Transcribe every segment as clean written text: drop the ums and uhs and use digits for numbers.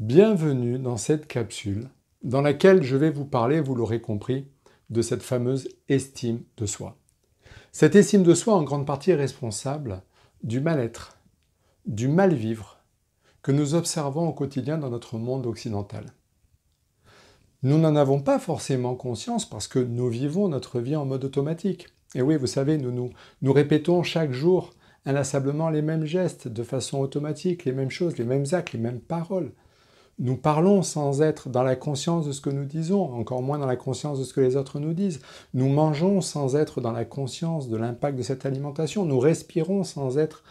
Bienvenue dans cette capsule dans laquelle je vais vous parler, vous l'aurez compris, de cette fameuse estime de soi. Cette estime de soi en grande partie est responsable du mal-être, du mal-vivre que nous observons au quotidien dans notre monde occidental. Nous n'en avons pas forcément conscience parce que nous vivons notre vie en mode automatique. Et oui, vous savez, nous répétons chaque jour inlassablement les mêmes gestes de façon automatique, les mêmes choses, les mêmes actes, les mêmes paroles. Nous parlons sans être dans la conscience de ce que nous disons, encore moins dans la conscience de ce que les autres nous disent. Nous mangeons sans être dans la conscience de l'impact de cette alimentation. Nous respirons sans être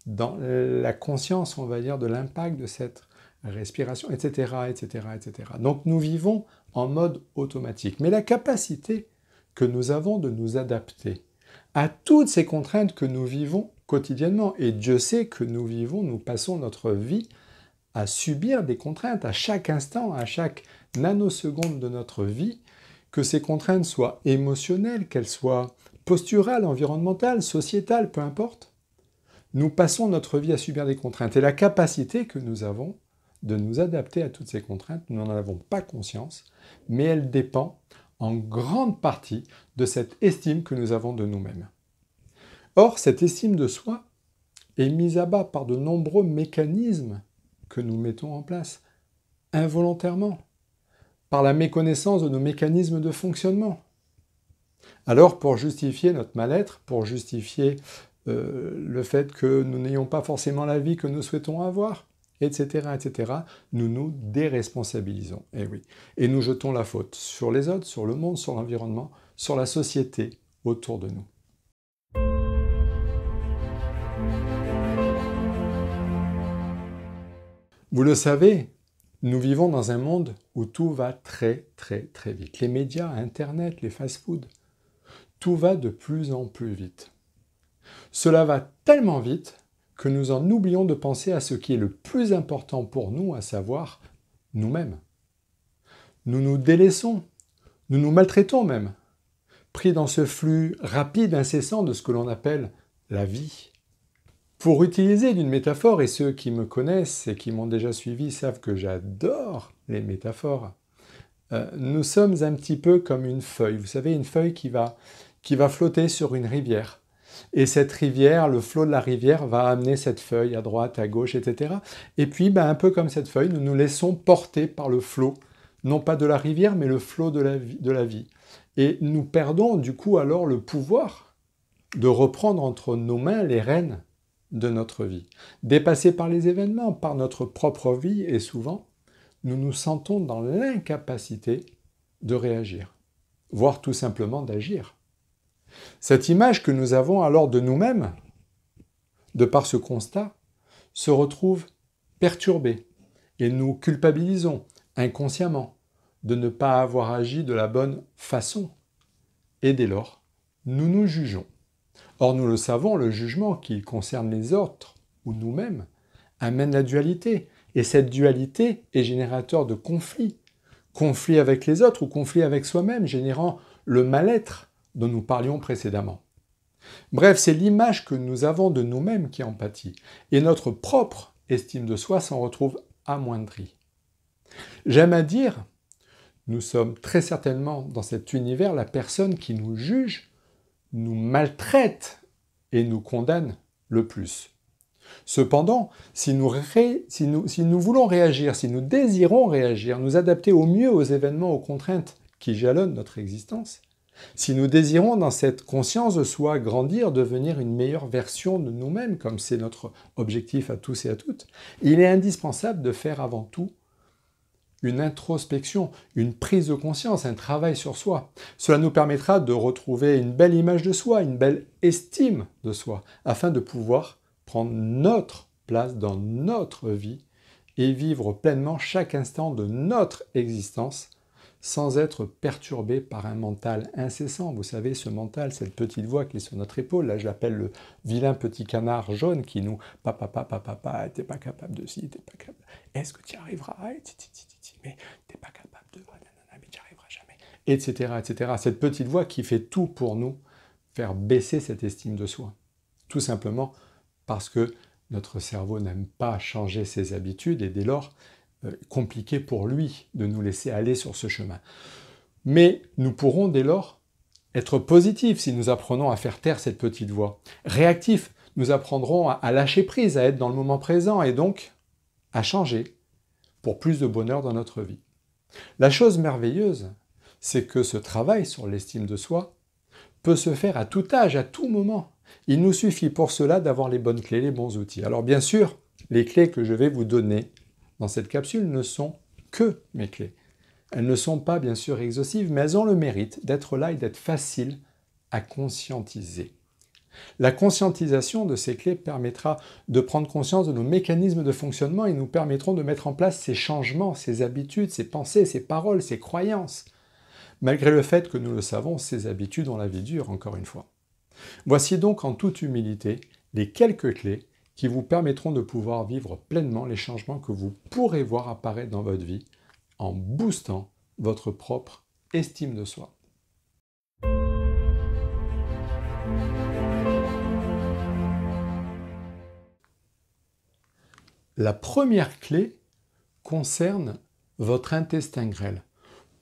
dans la conscience, on va dire, de l'impact de cette respiration, etc., etc., etc. Donc nous vivons en mode automatique. Mais la capacité que nous avons de nous adapter à toutes ces contraintes que nous vivons quotidiennement, et Dieu sait que nous passons notre vie à subir des contraintes à chaque instant, à chaque nanoseconde de notre vie, que ces contraintes soient émotionnelles, qu'elles soient posturales, environnementales, sociétales, peu importe. Nous passons notre vie à subir des contraintes. Et la capacité que nous avons de nous adapter à toutes ces contraintes, nous n'en avons pas conscience, mais elle dépend en grande partie de cette estime que nous avons de nous-mêmes. Or, cette estime de soi est mise à bas par de nombreux mécanismes que nous mettons en place, involontairement, par la méconnaissance de nos mécanismes de fonctionnement. Alors, pour justifier notre mal-être, pour justifier le fait que nous n'ayons pas forcément la vie que nous souhaitons avoir, etc., etc., nous nous déresponsabilisons, et oui. Et nous jetons la faute sur les autres, sur le monde, sur l'environnement, sur la société autour de nous. Vous le savez, nous vivons dans un monde où tout va très très très vite. Les médias, Internet, les fast-foods, tout va de plus en plus vite. Cela va tellement vite que nous en oublions de penser à ce qui est le plus important pour nous, à savoir nous-mêmes. Nous nous délaissons, nous nous maltraitons même, pris dans ce flux rapide, incessant de ce que l'on appelle la vie. Pour utiliser d'une métaphore, et ceux qui me connaissent et qui m'ont déjà suivi savent que j'adore les métaphores, nous sommes un petit peu comme une feuille. Vous savez, une feuille qui va flotter sur une rivière. Et cette rivière, le flot de la rivière va amener cette feuille à droite, à gauche, etc. Et puis, un peu comme cette feuille, nous nous laissons porter par le flot, non pas de la rivière, mais le flot de la vie. Et nous perdons du coup alors le pouvoir de reprendre entre nos mains les rênes de notre vie. Dépassés par les événements, par notre propre vie, et souvent, nous nous sentons dans l'incapacité de réagir, voire tout simplement d'agir. Cette image que nous avons alors de nous-mêmes, de par ce constat, se retrouve perturbée, et nous culpabilisons inconsciemment de ne pas avoir agi de la bonne façon. Et dès lors, nous nous jugeons. Or, nous le savons, le jugement qui concerne les autres ou nous-mêmes amène la dualité. Et cette dualité est générateur de conflits. Conflits avec les autres ou conflits avec soi-même, générant le mal-être dont nous parlions précédemment. Bref, c'est l'image que nous avons de nous-mêmes qui en pâtit. Et notre propre estime de soi s'en retrouve amoindrie. J'aime à dire, nous sommes très certainement dans cet univers la personne qui nous juge, nous maltraite et nous condamne le plus. Cependant, si nous voulons réagir, si nous désirons réagir, nous adapter au mieux aux événements, aux contraintes qui jalonnent notre existence, si nous désirons dans cette conscience de soi grandir, devenir une meilleure version de nous-mêmes, comme c'est notre objectif à tous et à toutes, il est indispensable de faire avant tout une introspection, une prise de conscience, un travail sur soi. Cela nous permettra de retrouver une belle image de soi, une belle estime de soi, afin de pouvoir prendre notre place dans notre vie et vivre pleinement chaque instant de notre existence sans être perturbé par un mental incessant. Vous savez, ce mental, cette petite voix qui est sur notre épaule, là je l'appelle le vilain petit canard jaune qui nous « papa, t'es pas capable de ci, t'es pas capable, est-ce que tu y arriveras, mais t'es pas capable de, mais tu n'y arriveras jamais, etc., etc. » Cette petite voix qui fait tout pour nous faire baisser cette estime de soi. Tout simplement parce que notre cerveau n'aime pas changer ses habitudes et dès lors, compliqué pour lui de nous laisser aller sur ce chemin. Mais nous pourrons dès lors être positifs si nous apprenons à faire taire cette petite voix. Réactifs, nous apprendrons à lâcher prise, à être dans le moment présent et donc à changer pour plus de bonheur dans notre vie. La chose merveilleuse, c'est que ce travail sur l'estime de soi peut se faire à tout âge, à tout moment. Il nous suffit pour cela d'avoir les bonnes clés, les bons outils. Alors bien sûr, les clés que je vais vous donner dans cette capsule ne sont que mes clés. Elles ne sont pas bien sûr exhaustives, mais elles ont le mérite d'être là et d'être faciles à conscientiser. La conscientisation de ces clés permettra de prendre conscience de nos mécanismes de fonctionnement et nous permettront de mettre en place ces changements, ces habitudes, ces pensées, ces paroles, ces croyances. Malgré le fait que nous le savons, ces habitudes ont la vie dure, encore une fois. Voici donc en toute humilité les quelques clés qui vous permettront de pouvoir vivre pleinement les changements que vous pourrez voir apparaître dans votre vie en boostant votre propre estime de soi. La première clé concerne votre intestin grêle.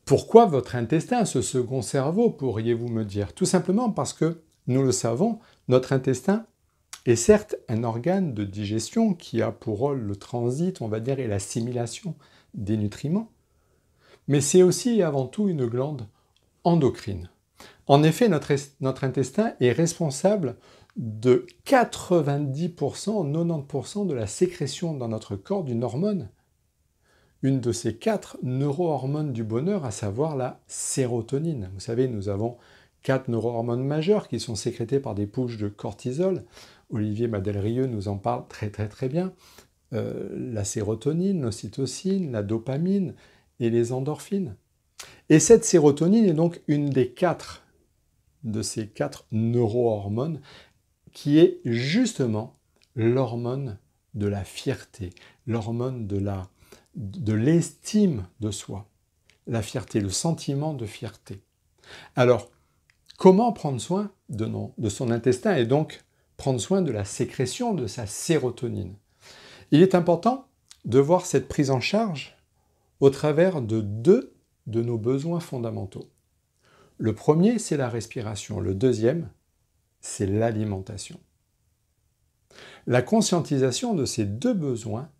Pourquoi votre intestin, ce second cerveau, pourriez-vous me dire? Tout simplement parce que, nous le savons, notre intestin est certes un organe de digestion qui a pour rôle le transit, on va dire, et l'assimilation des nutriments, mais c'est aussi et avant tout une glande endocrine. En effet, notre intestin est responsable de 90%, 90% de la sécrétion dans notre corps d'une hormone, une de ces 4 neurohormones du bonheur, à savoir la sérotonine. Vous savez, nous avons 4 neurohormones majeures qui sont sécrétées par des push de cortisol. Olivier Madelrieux nous en parle très bien. La sérotonine, l'ocytocine, la dopamine et les endorphines. Et cette sérotonine est donc une des 4 de ces 4 neurohormones qui est justement l'hormone de la fierté, l'hormone de l'estime de soi, la fierté, le sentiment de fierté. Alors, comment prendre soin de son intestin et donc prendre soin de la sécrétion de sa sérotonine? Il est important de voir cette prise en charge au travers de 2 de nos besoins fondamentaux. Le premier, c'est la respiration. Le deuxième, c'est l'alimentation. La conscientisation de ces 2 besoins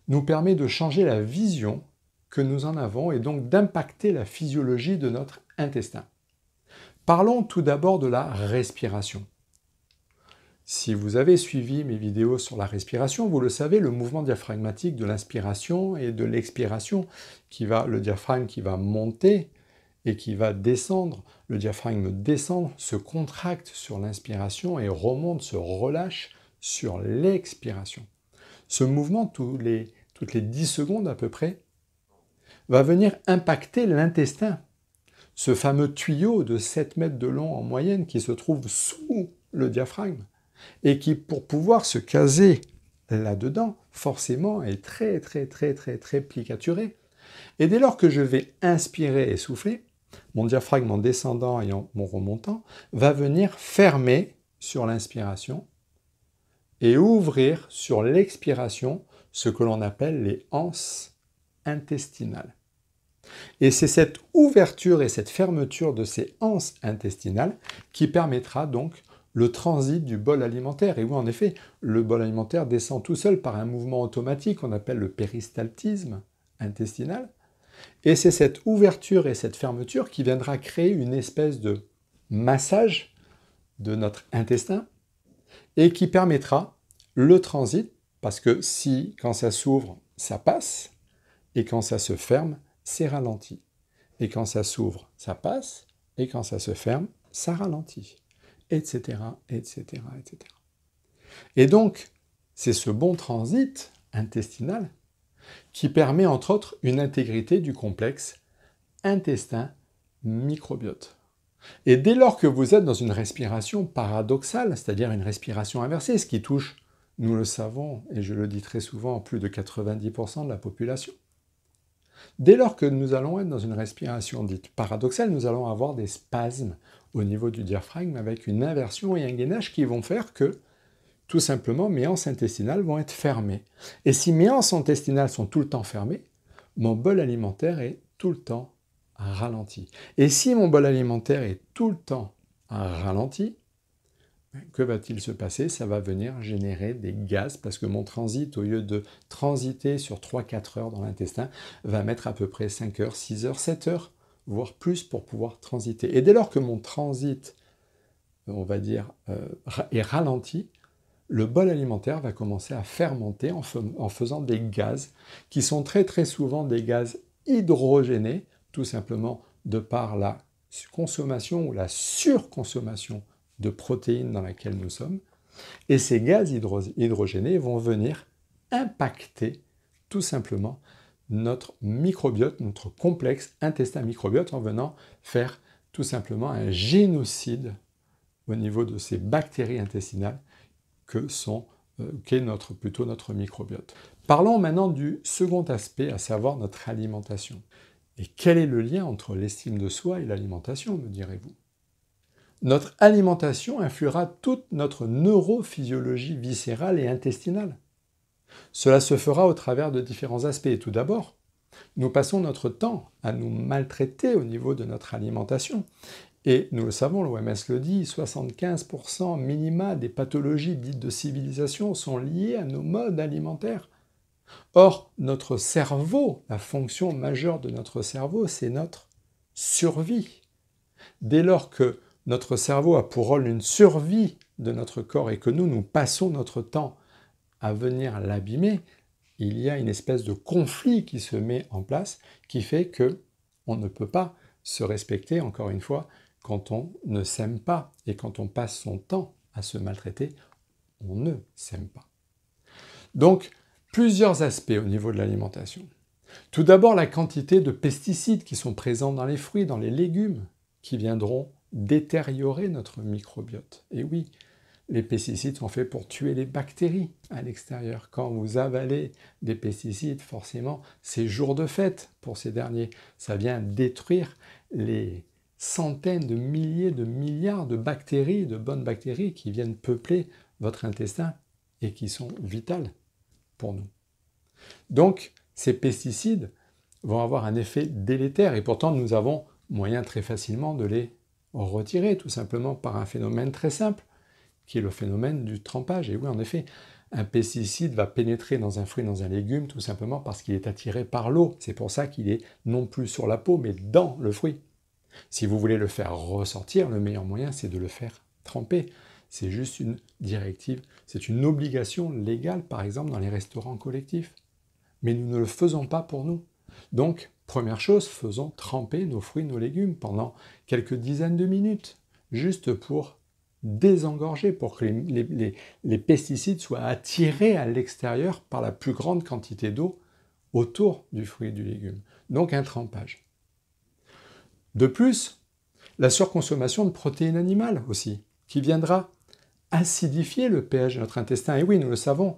nous permet de changer la vision que nous en avons et donc d'impacter la physiologie de notre intestin. Parlons tout d'abord de la respiration. Si vous avez suivi mes vidéos sur la respiration, vous le savez, le mouvement diaphragmatique de l'inspiration et de l'expiration, le diaphragme qui va monter et qui va descendre, le diaphragme descend, se contracte sur l'inspiration et remonte, se relâche sur l'expiration. Ce mouvement, toutes les 10 secondes à peu près, va venir impacter l'intestin, ce fameux tuyau de 7 mètres de long en moyenne qui se trouve sous le diaphragme et qui, pour pouvoir se caser là-dedans, forcément est très plicaturé. Et dès lors que je vais inspirer et souffler, mon diaphragme en descendant et en remontant va venir fermer sur l'inspiration et ouvrir sur l'expiration ce que l'on appelle les anses intestinales. Et c'est cette ouverture et cette fermeture de ces anses intestinales qui permettra donc le transit du bol alimentaire. Et oui, en effet, le bol alimentaire descend tout seul par un mouvement automatique qu'on appelle le péristaltisme intestinal. Et c'est cette ouverture et cette fermeture qui viendra créer une espèce de massage de notre intestin et qui permettra le transit, parce que quand ça s'ouvre, ça passe, et quand ça se ferme, c'est ralenti. Et quand ça s'ouvre, ça passe, et quand ça se ferme, ça ralentit, etc. Et donc, c'est ce bon transit intestinal qui permet entre autres une intégrité du complexe intestin-microbiote. Et dès lors que vous êtes dans une respiration paradoxale, c'est-à-dire une respiration inversée, ce qui touche, nous le savons, et je le dis très souvent, plus de 90% de la population, dès lors que nous allons être dans une respiration dite paradoxale, nous allons avoir des spasmes au niveau du diaphragme avec une inversion et un gainage qui vont faire que, tout simplement, mes anses intestinales vont être fermées. Et si mes anses intestinales sont tout le temps fermées, mon bol alimentaire est tout le temps ralenti. Et si mon bol alimentaire est tout le temps ralenti, que va-t-il se passer? Ça va venir générer des gaz parce que mon transit, au lieu de transiter sur 3-4 heures dans l'intestin, va mettre à peu près 5 heures, 6 heures, 7 heures, voire plus pour pouvoir transiter. Et dès lors que mon transit, on va dire, est ralenti, le bol alimentaire va commencer à fermenter en faisant des gaz qui sont très très souvent des gaz hydrogénés, tout simplement de par la consommation ou la surconsommation de protéines dans laquelle nous sommes. Et ces gaz hydrogénés vont venir impacter tout simplement notre microbiote, notre complexe intestin microbiote en venant faire tout simplement un génocide au niveau de ces bactéries intestinales qu'est plutôt notre microbiote. Parlons maintenant du second aspect, à savoir notre alimentation. Et quel est le lien entre l'estime de soi et l'alimentation, me direz-vous? Notre alimentation influera toute notre neurophysiologie viscérale et intestinale. Cela se fera au travers de différents aspects. Tout d'abord, nous passons notre temps à nous maltraiter au niveau de notre alimentation. Et nous le savons, l'OMS le dit, 75% minima des pathologies dites de civilisation sont liées à nos modes alimentaires. Or, notre cerveau, la fonction majeure de notre cerveau, c'est notre survie. Dès lors que notre cerveau a pour rôle une survie de notre corps et que nous passons notre temps à venir l'abîmer, il y a une espèce de conflit qui se met en place qui fait que on ne peut pas se respecter, encore une fois, quand on ne s'aime pas et quand on passe son temps à se maltraiter, on ne s'aime pas. Donc, plusieurs aspects au niveau de l'alimentation. Tout d'abord, la quantité de pesticides qui sont présents dans les fruits, dans les légumes, qui viendront détériorer notre microbiote. Et oui, les pesticides sont faits pour tuer les bactéries à l'extérieur. Quand vous avalez des pesticides, forcément, c'est jour de fête pour ces derniers. Ça vient détruire les centaines de milliers, de milliards de bactéries, de bonnes bactéries qui viennent peupler votre intestin et qui sont vitales pour nous. Donc, ces pesticides vont avoir un effet délétère et pourtant nous avons moyen très facilement de les retirer, tout simplement par un phénomène très simple, qui est le phénomène du trempage. Et oui, en effet, un pesticide va pénétrer dans un fruit, dans un légume, tout simplement parce qu'il est attiré par l'eau. C'est pour ça qu'il est non plus sur la peau, mais dans le fruit. Si vous voulez le faire ressortir, le meilleur moyen, c'est de le faire tremper. C'est juste une directive, c'est une obligation légale, par exemple, dans les restaurants collectifs. Mais nous ne le faisons pas pour nous. Donc, première chose, faisons tremper nos fruits, nos légumes pendant quelques dizaines de minutes, juste pour désengorger, pour que les pesticides soient attirés à l'extérieur par la plus grande quantité d'eau autour du fruit et du légume. Donc un trempage. De plus, la surconsommation de protéines animales aussi, qui viendra acidifier le pH de notre intestin. Et oui, nous le savons,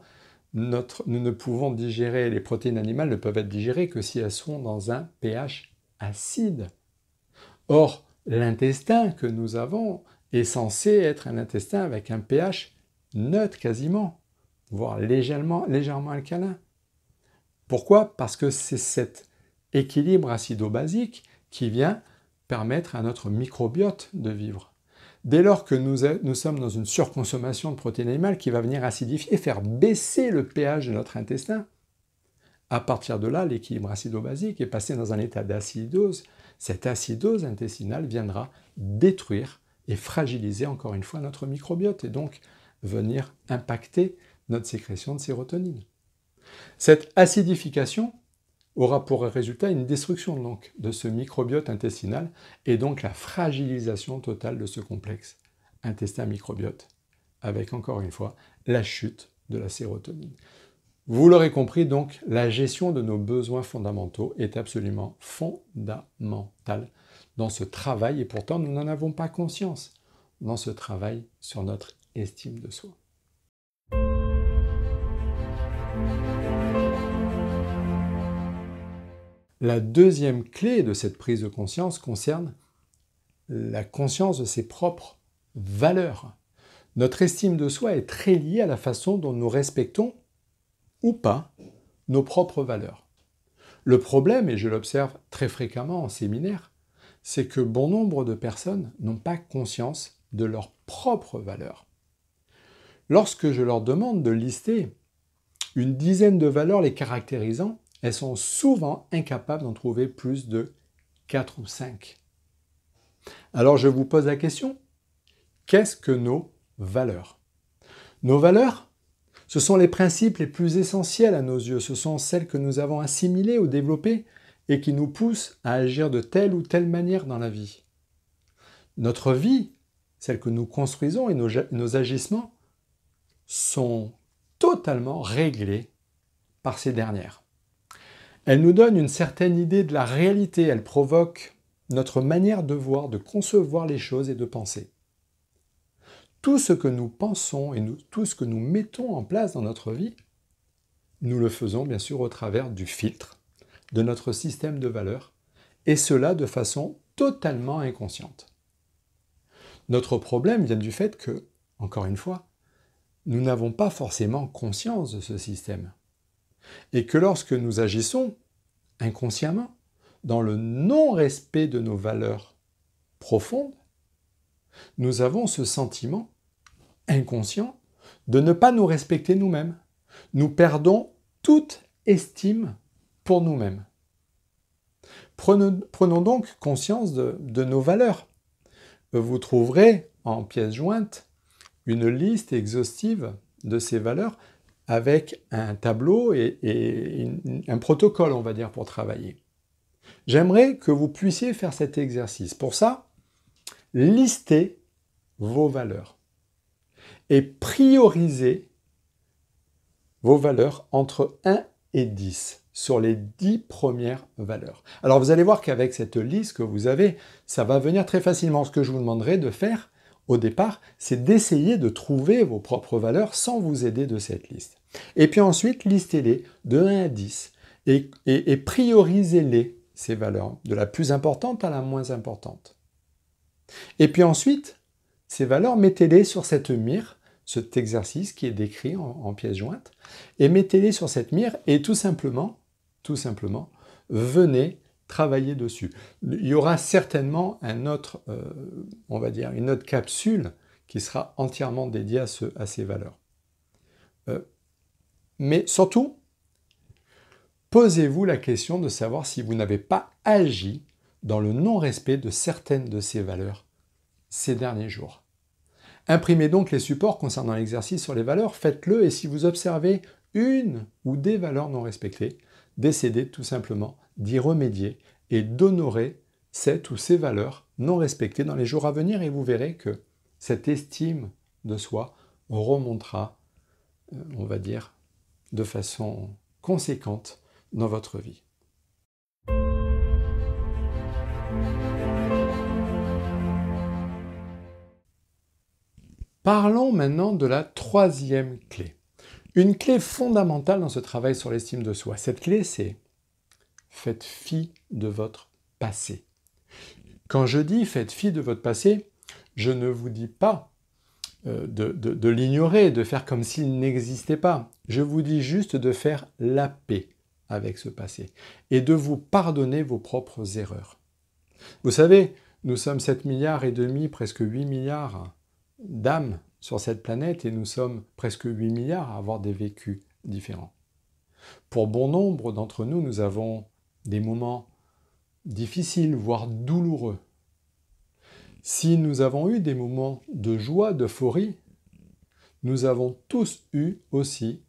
nous ne pouvons digérer, les protéines animales ne peuvent être digérées que si elles sont dans un pH acide. Or, l'intestin que nous avons est censé être un intestin avec un pH neutre quasiment, voire légèrement alcalin. Pourquoi? Parce que c'est cet équilibre acido-basique qui vient permettre à notre microbiote de vivre. Dès lors que nous sommes dans une surconsommation de protéines animales qui va venir acidifier, faire baisser le pH de notre intestin, à partir de là, l'équilibre acido-basique est passé dans un état d'acidose. Cette acidose intestinale viendra détruire et fragiliser encore une fois notre microbiote et donc venir impacter notre sécrétion de sérotonine. Cette acidification aura pour résultat une destruction donc de ce microbiote intestinal et donc la fragilisation totale de ce complexe intestin-microbiote, avec encore une fois la chute de la sérotonine. Vous l'aurez compris donc, la gestion de nos besoins fondamentaux est absolument fondamentale dans ce travail et pourtant nous n'en avons pas conscience dans ce travail sur notre estime de soi. La deuxième clé de cette prise de conscience concerne la conscience de ses propres valeurs. Notre estime de soi est très liée à la façon dont nous respectons ou pas nos propres valeurs. Le problème, et je l'observe très fréquemment en séminaire, c'est que bon nombre de personnes n'ont pas conscience de leurs propres valeurs. Lorsque je leur demande de lister une dizaine de valeurs les caractérisant, elles sont souvent incapables d'en trouver plus de 4 ou 5. Alors je vous pose la question, qu'est-ce que nos valeurs? Nos valeurs, ce sont les principes les plus essentiels à nos yeux, ce sont celles que nous avons assimilées ou développées et qui nous poussent à agir de telle ou telle manière dans la vie. Notre vie, celle que nous construisons et nos agissements, sont totalement réglés par ces dernières. Elles nous donnent une certaine idée de la réalité, elles provoquent notre manière de voir, de concevoir les choses et de penser. Tout ce que nous pensons et tout ce que nous mettons en place dans notre vie, nous le faisons bien sûr au travers du filtre de notre système de valeurs, et cela de façon totalement inconsciente. Notre problème vient du fait que, encore une fois, nous n'avons pas forcément conscience de ce système. Et que lorsque nous agissons inconsciemment, dans le non-respect de nos valeurs profondes, nous avons ce sentiment inconscient de ne pas nous respecter nous-mêmes. Nous perdons toute estime pour nous-mêmes. Prenons donc conscience de nos valeurs. Vous trouverez en pièce jointe une liste exhaustive de ces valeurs avec un tableau et un protocole, on va dire, pour travailler. J'aimerais que vous puissiez faire cet exercice. Pour ça, listez vos valeurs et priorisez vos valeurs entre 1 et 10 sur les 10 premières valeurs. Alors vous allez voir qu'avec cette liste que vous avez, ça va venir très facilement. Ce que je vous demanderai de faire au départ, c'est d'essayer de trouver vos propres valeurs sans vous aider de cette liste. Et puis ensuite, listez-les de 1 à 10 et priorisez-les, ces valeurs, de la plus importante à la moins importante. Et puis ensuite, ces valeurs, mettez-les sur cette mire, cet exercice qui est décrit en pièce jointe, et mettez-les sur cette mire et tout simplement, venez travailler dessus. Il y aura certainement un autre, on va dire, une autre capsule qui sera entièrement dédiée à ces valeurs. Mais surtout, posez-vous la question de savoir si vous n'avez pas agi dans le non-respect de certaines de ces valeurs ces derniers jours. Imprimez donc les supports concernant l'exercice sur les valeurs, faites-le et si vous observez une ou des valeurs non respectées, décidez tout simplement d'y remédier et d'honorer cette ou ces valeurs non respectées dans les jours à venir et vous verrez que cette estime de soi remontera, on va dire, de façon conséquente dans votre vie. Parlons maintenant de la troisième clé. Une clé fondamentale dans ce travail sur l'estime de soi. Cette clé, c'est faites fi de votre passé. Quand je dis faites fi de votre passé, je ne vous dis pas de l'ignorer, de faire comme s'il n'existait pas. Je vous dis juste de faire la paix avec ce passé et de vous pardonner vos propres erreurs. Vous savez, nous sommes 7 milliards et demi, presque 8 milliards d'âmes sur cette planète et nous sommes presque 8 milliards à avoir des vécus différents. Pour bon nombre d'entre nous, nous avons des moments difficiles, voire douloureux. Si nous avons eu des moments de joie, d'euphorie, nous avons tous eu aussi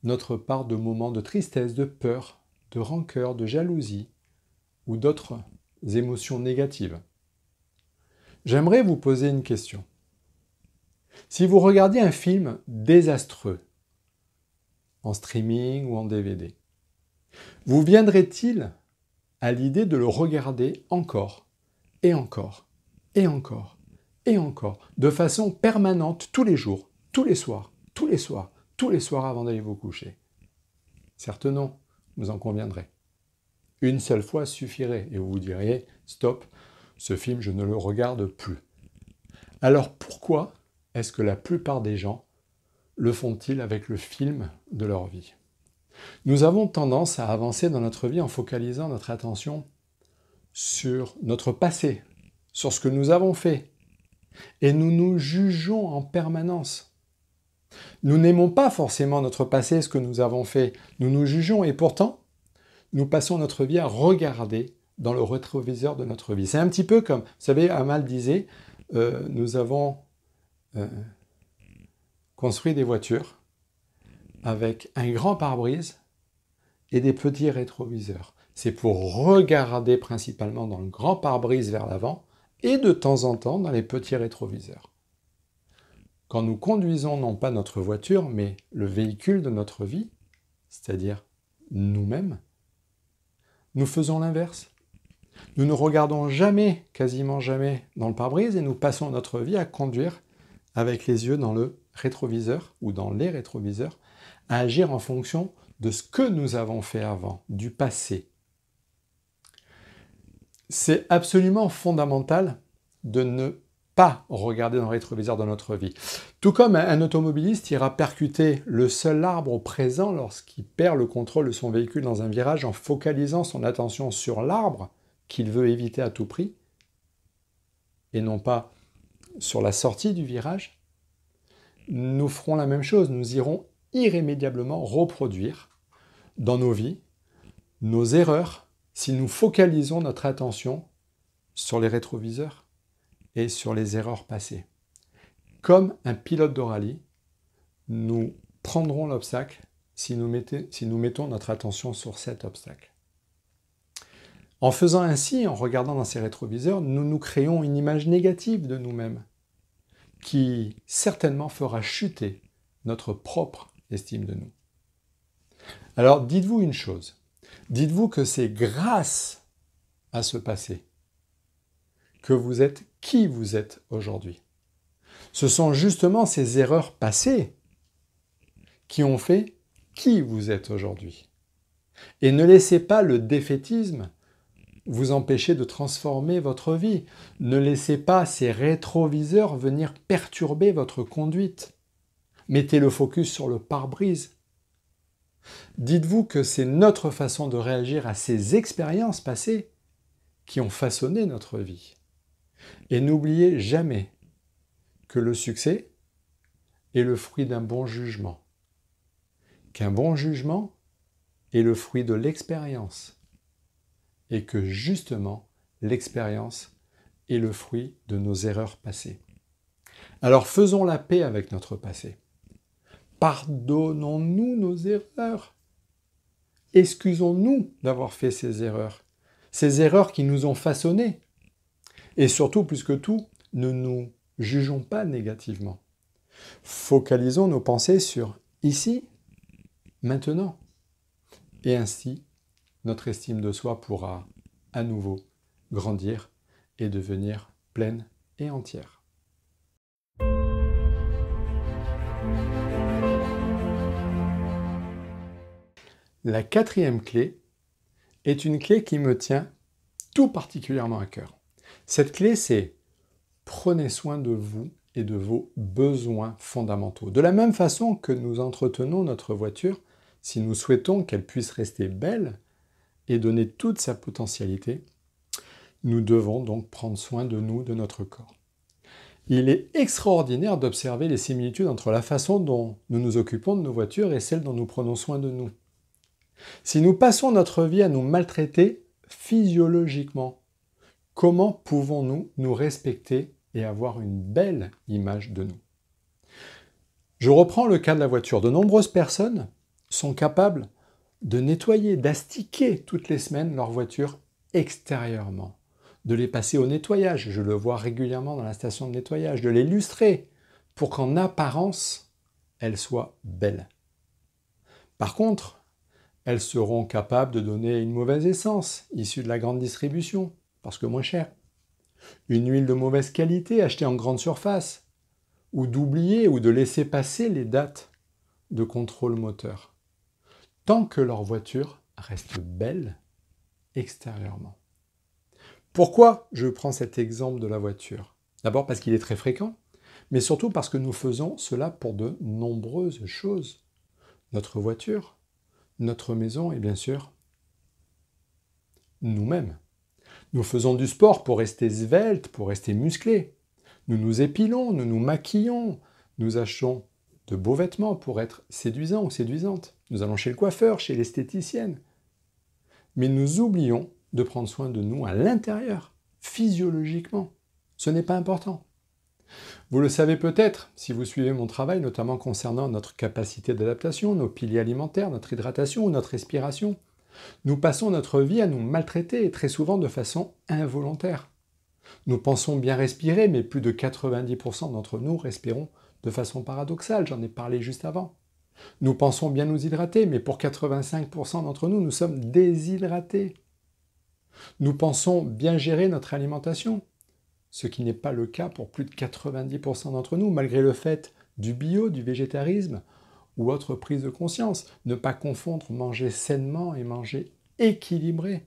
notre part de moments de tristesse, de peur, de rancœur, de jalousie ou d'autres émotions négatives. J'aimerais vous poser une question. Si vous regardiez un film désastreux, en streaming ou en DVD, vous viendrait-il à l'idée de le regarder encore, et encore, et encore, et encore, de façon permanente, tous les jours, tous les soirs, tous les soirs, tous les soirs avant d'aller vous coucher? Certes non, vous en conviendrez. Une seule fois suffirait, et vous vous diriez, stop, ce film je ne le regarde plus. Alors pourquoi est-ce que la plupart des gens le font-ils avec le film de leur vie? Nous avons tendance à avancer dans notre vie en focalisant notre attention sur notre passé, sur ce que nous avons fait, et nous nous jugeons en permanence. Nous n'aimons pas forcément notre passé, ce que nous avons fait, nous nous jugeons, et pourtant, nous passons notre vie à regarder dans le rétroviseur de notre vie. C'est un petit peu comme, vous savez, Amal disait, nous avons construit des voitures avec un grand pare-brise et des petits rétroviseurs. C'est pour regarder principalement dans le grand pare-brise vers l'avant et de temps en temps dans les petits rétroviseurs. Quand nous conduisons non pas notre voiture, mais le véhicule de notre vie, c'est-à-dire nous-mêmes, nous faisons l'inverse. Nous ne regardons jamais, quasiment jamais, dans le pare-brise et nous passons notre vie à conduire avec les yeux dans le rétroviseur ou dans les rétroviseurs, à agir en fonction de ce que nous avons fait avant, du passé. C'est absolument fondamental de ne pas regarder dans le rétroviseur de notre vie. Tout comme un automobiliste ira percuter le seul arbre au présent lorsqu'il perd le contrôle de son véhicule dans un virage en focalisant son attention sur l'arbre qu'il veut éviter à tout prix, et non pas sur la sortie du virage, nous ferons la même chose, nous irons irrémédiablement reproduire dans nos vies nos erreurs si nous focalisons notre attention sur les rétroviseurs et sur les erreurs passées. Comme un pilote de rallye, nous prendrons l'obstacle si nous mettons notre attention sur cet obstacle. En faisant ainsi, en regardant dans ces rétroviseurs, nous nous créons une image négative de nous-mêmes qui certainement fera chuter notre propre estime de nous. Alors dites-vous une chose, dites-vous que c'est grâce à ce passé que vous êtes qui vous êtes aujourd'hui. Ce sont justement ces erreurs passées qui ont fait qui vous êtes aujourd'hui. Et ne laissez pas le défaitisme vous empêcher de transformer votre vie. Ne laissez pas ces rétroviseurs venir perturber votre conduite. Mettez le focus sur le pare-brise. Dites-vous que c'est notre façon de réagir à ces expériences passées qui ont façonné notre vie. Et n'oubliez jamais que le succès est le fruit d'un bon jugement. Qu'un bon jugement est le fruit de l'expérience. Et que justement, l'expérience est le fruit de nos erreurs passées. Alors faisons la paix avec notre passé. Pardonnons-nous nos erreurs. Excusons-nous d'avoir fait ces erreurs qui nous ont façonnés. Et surtout, plus que tout, ne nous jugeons pas négativement. Focalisons nos pensées sur ici, maintenant. Et ainsi, notre estime de soi pourra à nouveau grandir et devenir pleine et entière. La quatrième clé est une clé qui me tient tout particulièrement à cœur. Cette clé, c'est prenez soin de vous et de vos besoins fondamentaux. De la même façon que nous entretenons notre voiture, si nous souhaitons qu'elle puisse rester belle et donner toute sa potentialité, nous devons donc prendre soin de nous, de notre corps. Il est extraordinaire d'observer les similitudes entre la façon dont nous nous occupons de nos voitures et celle dont nous prenons soin de nous. Si nous passons notre vie à nous maltraiter physiologiquement, comment pouvons-nous nous respecter et avoir une belle image de nous? Je reprends le cas de la voiture. De nombreuses personnes sont capables de nettoyer, d'astiquer toutes les semaines leur voiture extérieurement, de les passer au nettoyage, je le vois régulièrement dans la station de nettoyage, de les lustrer pour qu'en apparence, elles soient belles. Par contre, elles seront capables de donner une mauvaise essence, issue de la grande distribution, parce que moins cher, une huile de mauvaise qualité achetée en grande surface, ou d'oublier ou de laisser passer les dates de contrôle moteur, tant que leur voiture reste belle extérieurement. Pourquoi je prends cet exemple de la voiture? D'abord parce qu'il est très fréquent, mais surtout parce que nous faisons cela pour de nombreuses choses. Notre voiture, notre maison est bien sûr nous-mêmes. Nous faisons du sport pour rester svelte, pour rester musclés. Nous nous épilons, nous nous maquillons, nous achetons de beaux vêtements pour être séduisants ou séduisantes. Nous allons chez le coiffeur, chez l'esthéticienne. Mais nous oublions de prendre soin de nous à l'intérieur, physiologiquement. Ce n'est pas important. Vous le savez peut-être, si vous suivez mon travail, notamment concernant notre capacité d'adaptation, nos piliers alimentaires, notre hydratation ou notre respiration. Nous passons notre vie à nous maltraiter, et très souvent de façon involontaire. Nous pensons bien respirer, mais plus de 90% d'entre nous respirons de façon paradoxale, j'en ai parlé juste avant. Nous pensons bien nous hydrater, mais pour 85% d'entre nous, nous sommes déshydratés. Nous pensons bien gérer notre alimentation, ce qui n'est pas le cas pour plus de 90% d'entre nous, malgré le fait du bio, du végétarisme ou autre prise de conscience. Ne pas confondre manger sainement et manger équilibré.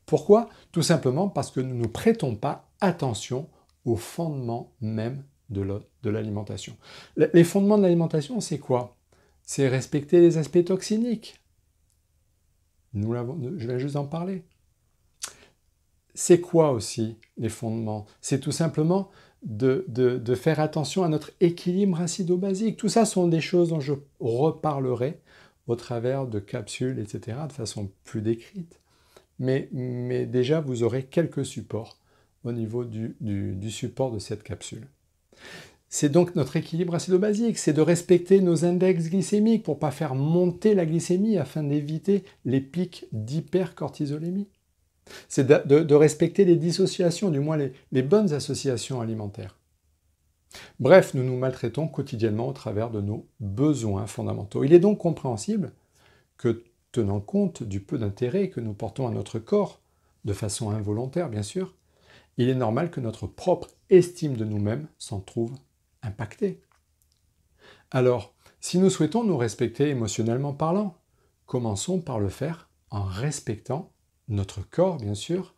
Pourquoi? Tout simplement parce que nous ne prêtons pas attention aux fondements même de l'alimentation. Les fondements de l'alimentation, c'est quoi? C'est respecter les aspects toxiniques. Je vais juste en parler. C'est quoi aussi les fondements? C'est tout simplement de faire attention à notre équilibre acido-basique. Tout ça sont des choses dont je reparlerai au travers de capsules, etc., de façon plus décrite. Mais déjà, vous aurez quelques supports au niveau du support de cette capsule. C'est donc notre équilibre acido-basique, c'est de respecter nos index glycémiques pour ne pas faire monter la glycémie afin d'éviter les pics d'hypercortisolémie. C'est de respecter les dissociations, du moins les bonnes associations alimentaires. Bref, nous nous maltraitons quotidiennement au travers de nos besoins fondamentaux. Il est donc compréhensible que, tenant compte du peu d'intérêt que nous portons à notre corps, de façon involontaire bien sûr, il est normal que notre propre estime de nous-mêmes s'en trouve impactée. Alors, si nous souhaitons nous respecter émotionnellement parlant, commençons par le faire en respectant notre corps, bien sûr,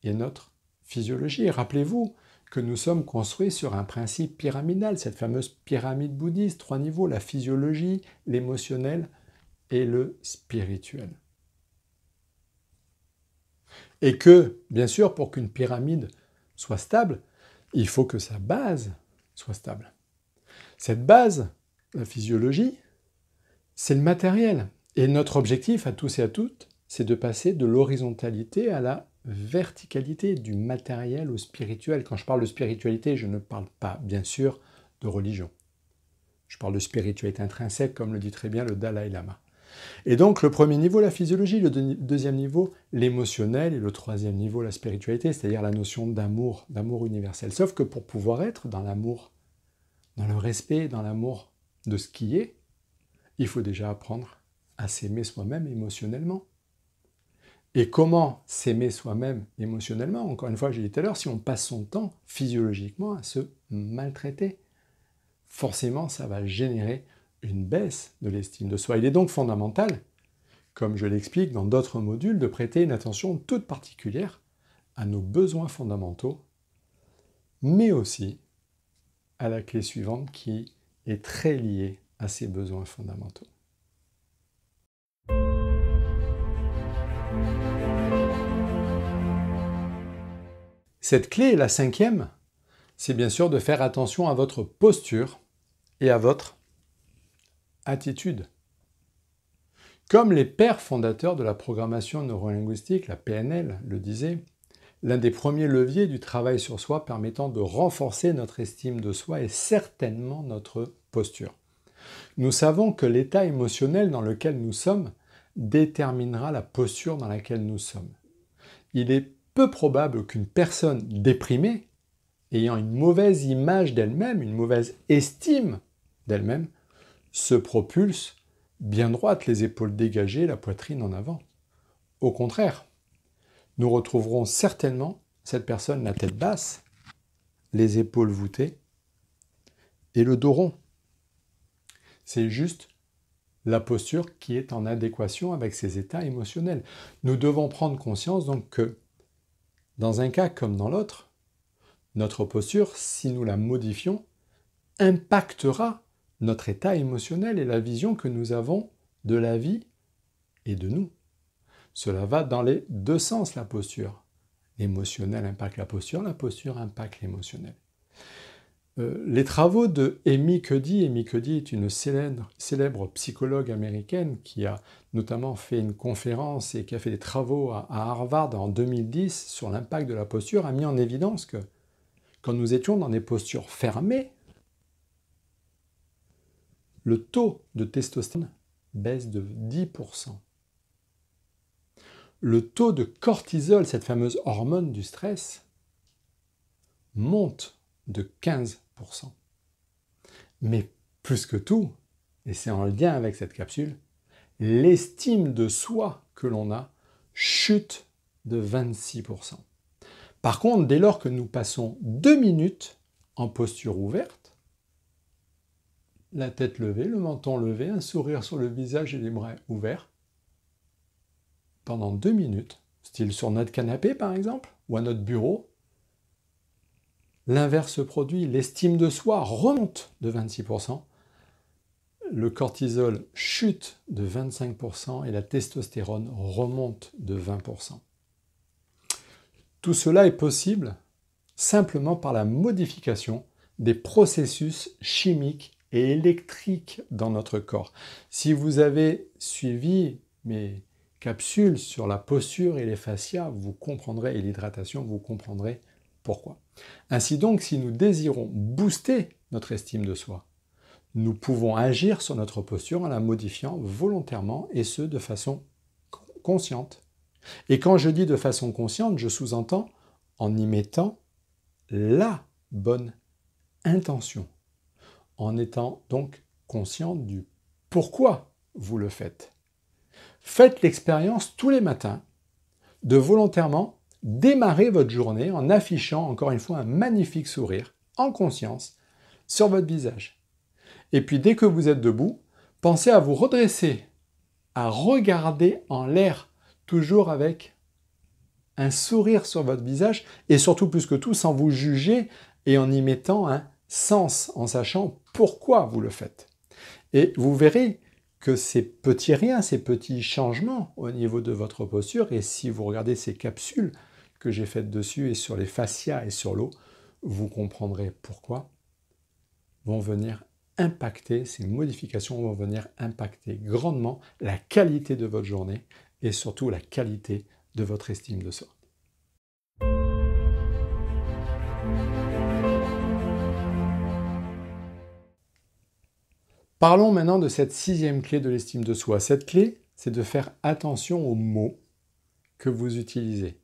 et notre physiologie. Et rappelez-vous que nous sommes construits sur un principe pyramidal, cette fameuse pyramide bouddhiste, 3 niveaux, la physiologie, l'émotionnel et le spirituel. Et que, bien sûr, pour qu'une pyramide soit stable, il faut que sa base soit stable. Cette base, la physiologie, c'est le matériel. Et notre objectif à tous et à toutes, c'est de passer de l'horizontalité à la verticalité, du matériel au spirituel. Quand je parle de spiritualité, je ne parle pas, bien sûr, de religion. Je parle de spiritualité intrinsèque, comme le dit très bien le Dalai Lama. Et donc, le premier niveau, la physiologie, le deuxième niveau, l'émotionnel, et le troisième niveau, la spiritualité, c'est-à-dire la notion d'amour universel. Sauf que pour pouvoir être dans l'amour, dans le respect, dans l'amour de ce qui est, il faut déjà apprendre à s'aimer soi-même émotionnellement. Et comment s'aimer soi-même émotionnellement? Encore une fois, j'ai dit tout à l'heure, si on passe son temps physiologiquement à se maltraiter, forcément, ça va générer une baisse de l'estime de soi. Il est donc fondamental, comme je l'explique dans d'autres modules, de prêter une attention toute particulière à nos besoins fondamentaux, mais aussi à la clé suivante qui est très liée à ces besoins fondamentaux. Cette clé, la cinquième, c'est bien sûr de faire attention à votre posture et à votre attitude. Comme les pères fondateurs de la programmation neurolinguistique, la PNL, le disaient, l'un des premiers leviers du travail sur soi permettant de renforcer notre estime de soi est certainement notre posture. Nous savons que l'état émotionnel dans lequel nous sommes déterminera la posture dans laquelle nous sommes. Il est peu probable qu'une personne déprimée, ayant une mauvaise image d'elle-même, une mauvaise estime d'elle-même, se propulse bien droite, les épaules dégagées, la poitrine en avant. Au contraire, nous retrouverons certainement cette personne la tête basse, les épaules voûtées et le dos rond. C'est juste la posture qui est en adéquation avec ses états émotionnels. Nous devons prendre conscience donc que dans un cas comme dans l'autre, notre posture, si nous la modifions, impactera notre état émotionnel et la vision que nous avons de la vie et de nous. Cela va dans les deux sens, la posture. L'émotionnel impacte la posture impacte l'émotionnel. Les travaux de Amy Cuddy est une célèbre psychologue américaine qui a notamment fait une conférence et qui a fait des travaux à Harvard en 2010 sur l'impact de la posture, a mis en évidence que quand nous étions dans des postures fermées, le taux de testostérone baisse de 10%. Le taux de cortisol, cette fameuse hormone du stress, monte de 15%. Mais plus que tout, et c'est en lien avec cette capsule, l'estime de soi que l'on a chute de 26%. Par contre, dès lors que nous passons 2 minutes en posture ouverte, la tête levée, le menton levé, un sourire sur le visage et les bras ouverts, pendant 2 minutes, style sur notre canapé par exemple, ou à notre bureau, l'inverse se produit, l'estime de soi remonte de 26%, le cortisol chute de 25% et la testostérone remonte de 20%. Tout cela est possible simplement par la modification des processus chimiques et électriques dans notre corps. Si vous avez suivi mes capsules sur la posture et les fascias, vous comprendrez, et l'hydratation, vous comprendrez pourquoi. Ainsi donc, si nous désirons booster notre estime de soi, nous pouvons agir sur notre posture en la modifiant volontairement et ce, de façon consciente. Et quand je dis de façon consciente, je sous-entends en y mettant la bonne intention, en étant donc conscient du pourquoi vous le faites. Faites l'expérience tous les matins de volontairement démarrer votre journée en affichant encore une fois un magnifique sourire en conscience sur votre visage. Et puis dès que vous êtes debout, pensez à vous redresser, à regarder en l'air, toujours avec un sourire sur votre visage et surtout plus que tout sans vous juger et en y mettant un sens, en sachant pourquoi vous le faites. Et vous verrez que ces petits riens, ces petits changements au niveau de votre posture, et si vous regardez ces capsules que j'ai faites dessus et sur les fascias et sur l'eau, vous comprendrez pourquoi, vont venir impacter, ces modifications vont venir impacter grandement la qualité de votre journée et surtout la qualité de votre estime de soi. Parlons maintenant de cette 6e clé de l'estime de soi. Cette clé, c'est de faire attention aux mots que vous utilisez.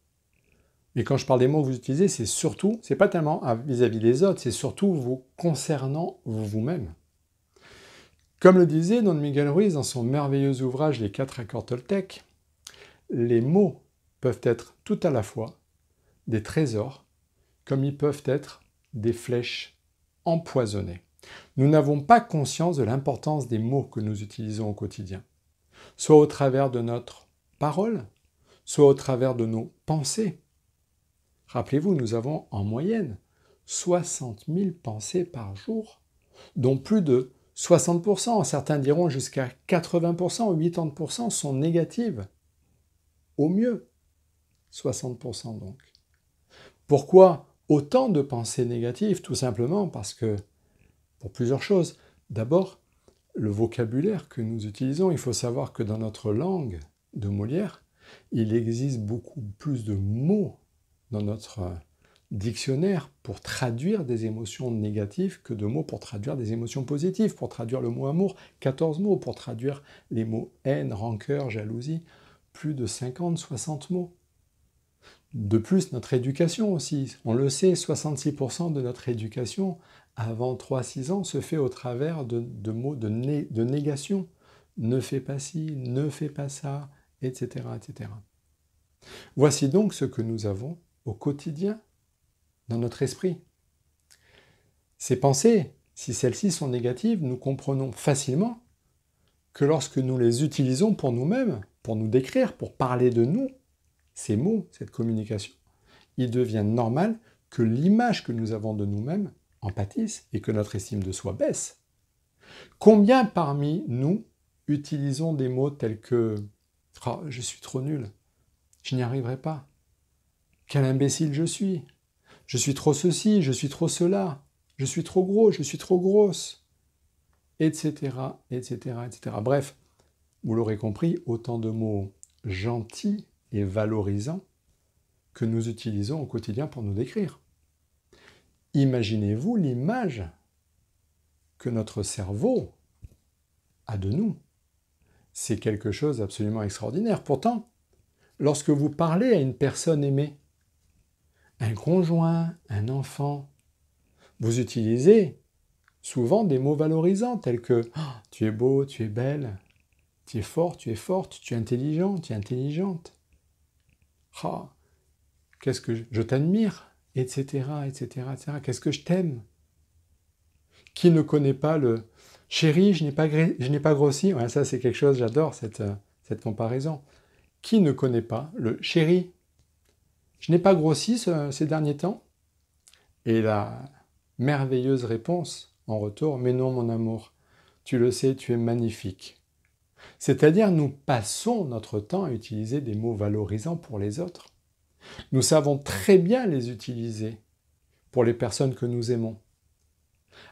Mais quand je parle des mots que vous utilisez, c'est pas tellement vis-à-vis des autres, c'est surtout vous concernant vous-même. Comme le disait Don Miguel Ruiz dans son merveilleux ouvrage Les 4 accords Toltec, les mots peuvent être tout à la fois des trésors, comme ils peuvent être des flèches empoisonnées. Nous n'avons pas conscience de l'importance des mots que nous utilisons au quotidien, soit au travers de notre parole, soit au travers de nos pensées. Rappelez-vous, nous avons en moyenne 60 000 pensées par jour, dont plus de 60%, certains diront jusqu'à 80%, 80% sont négatives. Au mieux, 60% donc. Pourquoi autant de pensées négatives? Tout simplement parce que, pour plusieurs choses. D'abord, le vocabulaire que nous utilisons, il faut savoir que dans notre langue de Molière, il existe beaucoup plus de mots dans notre dictionnaire pour traduire des émotions négatives que de mots pour traduire des émotions positives. Pour traduire le mot amour, 14 mots. Pour traduire les mots haine, rancœur, jalousie, plus de 50, 60 mots. De plus, notre éducation aussi. On le sait, 66% de notre éducation avant 3-6 ans se fait au travers de mots de négation. Ne fais pas ci, ne fais pas ça, etc., etc. Voici donc ce que nous avons au quotidien dans notre esprit. Ces pensées, si celles-ci sont négatives, nous comprenons facilement que lorsque nous les utilisons pour nous-mêmes, pour nous décrire, pour parler de nous, ces mots, cette communication, il devient normal que l'image que nous avons de nous-mêmes en pâtisse et que notre estime de soi baisse. Combien parmi nous utilisons des mots tels que Oh, je suis trop nul. Je n'y arriverai pas. Quel imbécile je suis. Je suis trop ceci, je suis trop cela. Je suis trop gros, je suis trop grosse. Etc., etc., etc. Bref, vous l'aurez compris, autant de mots gentils et valorisants que nous utilisons au quotidien pour nous décrire. Imaginez-vous l'image que notre cerveau a de nous. C'est quelque chose d'absolument extraordinaire. Pourtant, lorsque vous parlez à une personne aimée, un conjoint, un enfant, vous utilisez souvent des mots valorisants tels que oh, « tu es beau, tu es belle »,« tu es fort, tu es forte »,« tu es intelligent, tu es intelligente »,« oh, qu'est-ce que je t'admire », etc., etc., etc. « Qu'est-ce que je t'aime ». Qui ne connaît pas le « chérie, je n'ai pas grossi ». Ouais, ça, c'est quelque chose, j'adore cette comparaison. Qui ne connaît pas le « chérie, je n'ai pas grossi ces derniers temps ». Et la merveilleuse réponse en retour « mais non, mon amour, tu le sais, tu es magnifique ». C'est-à-dire, nous passons notre temps à utiliser des mots valorisants pour les autres. Nous savons très bien les utiliser pour les personnes que nous aimons,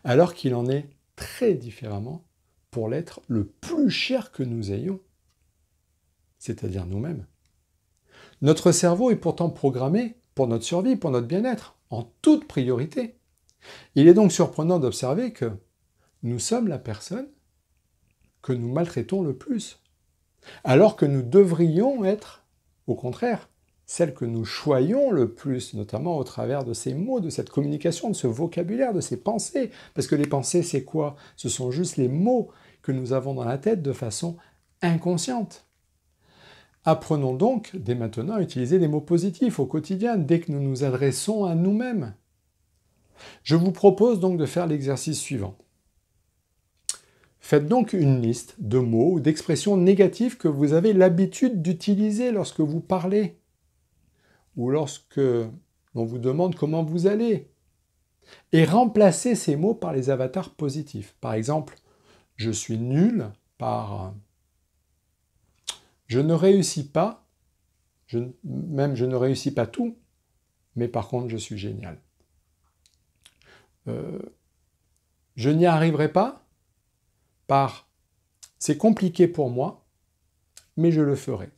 alors qu'il en est très différemment pour l'être le plus cher que nous ayons, c'est-à-dire nous-mêmes. Notre cerveau est pourtant programmé pour notre survie, pour notre bien-être, en toute priorité. Il est donc surprenant d'observer que nous sommes la personne que nous maltraitons le plus, alors que nous devrions être, au contraire, celle que nous choyons le plus, notamment au travers de ces mots, de cette communication, de ce vocabulaire, de ces pensées. Parce que les pensées, c'est quoi? Ce sont juste les mots que nous avons dans la tête de façon inconsciente. Apprenons donc, dès maintenant, à utiliser des mots positifs au quotidien, dès que nous nous adressons à nous-mêmes. Je vous propose donc de faire l'exercice suivant. Faites donc une liste de mots ou d'expressions négatives que vous avez l'habitude d'utiliser lorsque vous parlez, ou lorsque l'on vous demande comment vous allez, et remplacez ces mots par les avatars positifs. Par exemple, je suis nul par je ne réussis pas, même je ne réussis pas tout, mais par contre je suis génial. Je n'y arriverai pas par c'est compliqué pour moi, mais je le ferai.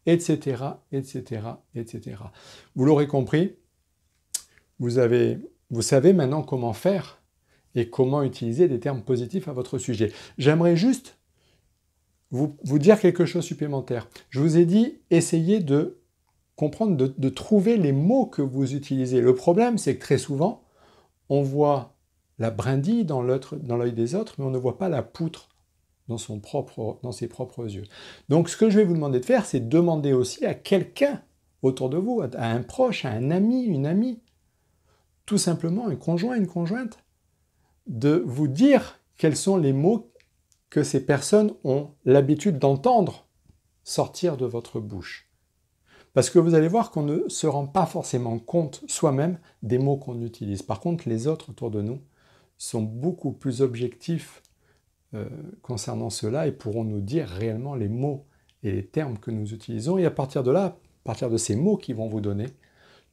Etc., etc., etc. Vous l'aurez compris, vous savez maintenant comment faire et comment utiliser des termes positifs à votre sujet. J'aimerais juste vous dire quelque chose supplémentaire. Je vous ai dit, essayez de comprendre, de trouver les mots que vous utilisez. Le problème, c'est que très souvent, on voit la brindille dans l'œil des autres, mais on ne voit pas la poutre dans ses propres yeux. Donc ce que je vais vous demander de faire, c'est demander aussi à quelqu'un autour de vous, à un proche, à un ami, une amie, tout simplement un conjoint, une conjointe, de vous dire quels sont les mots que ces personnes ont l'habitude d'entendre sortir de votre bouche. Parce que vous allez voir qu'on ne se rend pas forcément compte soi-même des mots qu'on utilise. Par contre, les autres autour de nous sont beaucoup plus objectifs concernant cela et pourront nous dire réellement les mots et les termes que nous utilisons. Et à partir de là, à partir de ces mots qu'ils vont vous donner,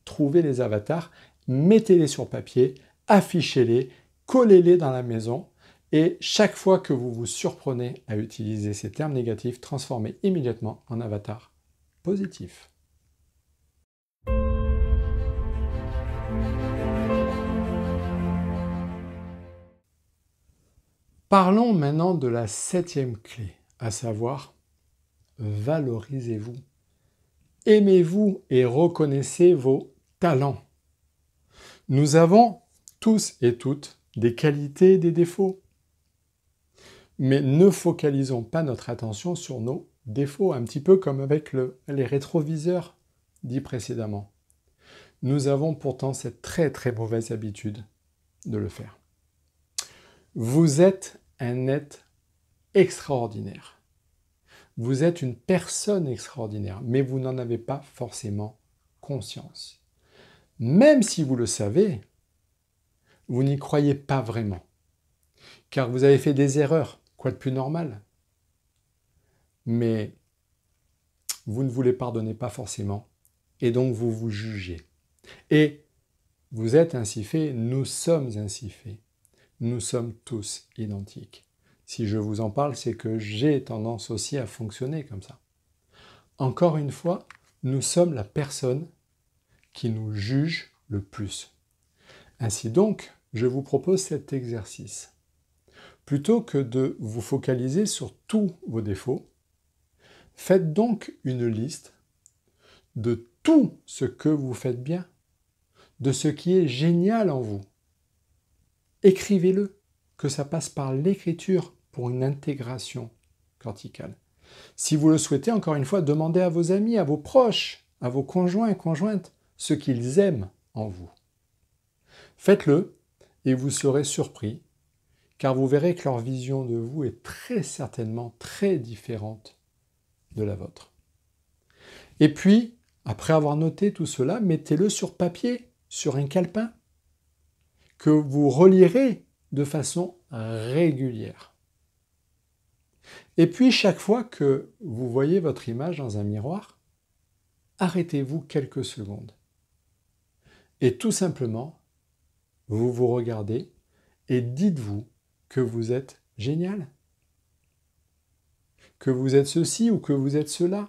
trouvez les avatars, mettez-les sur papier, affichez-les, collez-les dans la maison et chaque fois que vous vous surprenez à utiliser ces termes négatifs, transformez immédiatement en avatar positif. Parlons maintenant de la 7e clé, à savoir valorisez-vous. Aimez-vous et reconnaissez vos talents. Nous avons tous et toutes des qualités et des défauts. Mais ne focalisons pas notre attention sur nos défauts, un petit peu comme avec les rétroviseurs dit précédemment. Nous avons pourtant cette très très mauvaise habitude de le faire. Vous êtes un être extraordinaire. Vous êtes une personne extraordinaire, mais vous n'en avez pas forcément conscience. Même si vous le savez, vous n'y croyez pas vraiment, car vous avez fait des erreurs, quoi de plus normal. Mais vous ne vous les pardonnez pas forcément, et donc vous vous jugez. Et vous êtes ainsi fait, nous sommes ainsi faits. Nous sommes tous identiques. Si je vous en parle, c'est que j'ai tendance aussi à fonctionner comme ça. Encore une fois, nous sommes la personne qui nous juge le plus. Ainsi donc, je vous propose cet exercice. Plutôt que de vous focaliser sur tous vos défauts, faites donc une liste de tout ce que vous faites bien, de ce qui est génial en vous. Écrivez-le, que ça passe par l'écriture pour une intégration corticale. Si vous le souhaitez, encore une fois, demandez à vos amis, à vos proches, à vos conjoints et conjointes, ce qu'ils aiment en vous. Faites-le et vous serez surpris, car vous verrez que leur vision de vous est très certainement très différente de la vôtre. Et puis, après avoir noté tout cela, mettez-le sur papier, sur un calepin, que vous relirez de façon régulière. Et puis, chaque fois que vous voyez votre image dans un miroir, arrêtez-vous quelques secondes. Et tout simplement, vous vous regardez et dites-vous que vous êtes génial, que vous êtes ceci ou que vous êtes cela.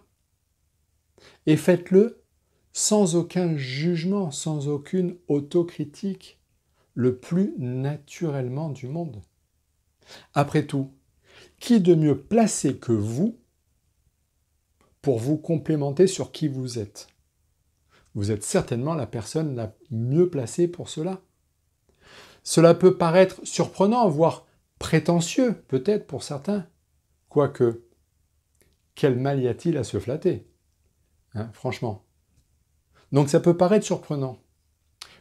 Et faites-le sans aucun jugement, sans aucune autocritique, le plus naturellement du monde. Après tout, qui de mieux placé que vous pour vous complémenter sur qui vous êtes? Vous êtes certainement la personne la mieux placée pour cela. Cela peut paraître surprenant, voire prétentieux, peut-être pour certains. Quoique, quel mal y a-t-il à se flatter, franchement. Donc ça peut paraître surprenant,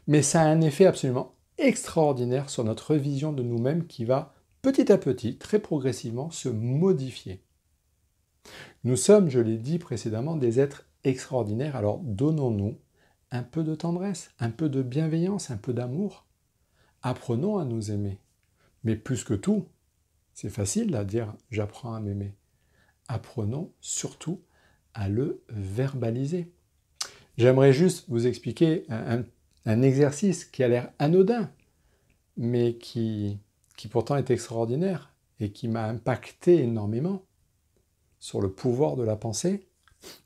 mais ça a un effet absolument extraordinaire sur notre vision de nous-mêmes qui va petit à petit, très progressivement, se modifier. Nous sommes, je l'ai dit précédemment, des êtres extraordinaires, alors donnons-nous un peu de tendresse, un peu de bienveillance, un peu d'amour. Apprenons à nous aimer. Mais plus que tout, c'est facile à dire « j'apprends à m'aimer ». Apprenons surtout à le verbaliser. J'aimerais juste vous expliquer un exercice qui a l'air anodin, mais qui pourtant est extraordinaire et qui m'a impacté énormément sur le pouvoir de la pensée.